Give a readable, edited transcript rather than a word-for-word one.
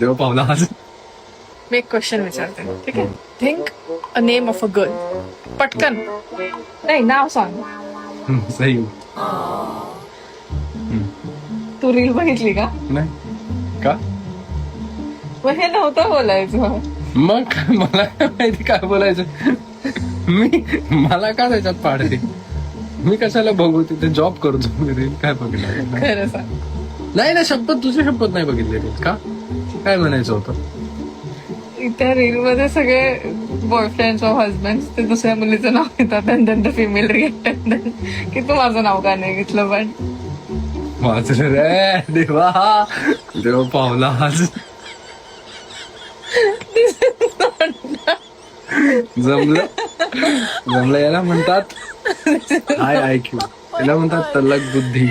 देव पावला आज. मी एक क्वेश्चन विचारते, ठीक आहे? Think a name of a girl. पटकन नाही, नाव सांग. सही. तू रील बघितली का? नाही का? मग हे नव्हतं बोलायचं. मग काय, मला काय माहिती काय बोलायचं. मला का त्याच्यात पाडते. मी कशाला बघू, तिथे जॉब करतो मी. रील काय बघितलं? खरं सांग. नाही ना, शपथ तुझी शपथ नाही बघितली रील का? काय म्हणायचं होतं? त्या रील मध्ये सगळे बॉयफ्रेंड ऑफ हजबंड ते दुसऱ्या मुलीचं नाव घेतात आणि नंतर फिमेल रिएक्ट की तू माझं नाव का नाही घेतलं. पण माझं रे देवा, देव पावला आज. जमलं जमलं. याला म्हणतात IQ, याला म्हणतात तल्लक बुद्धी.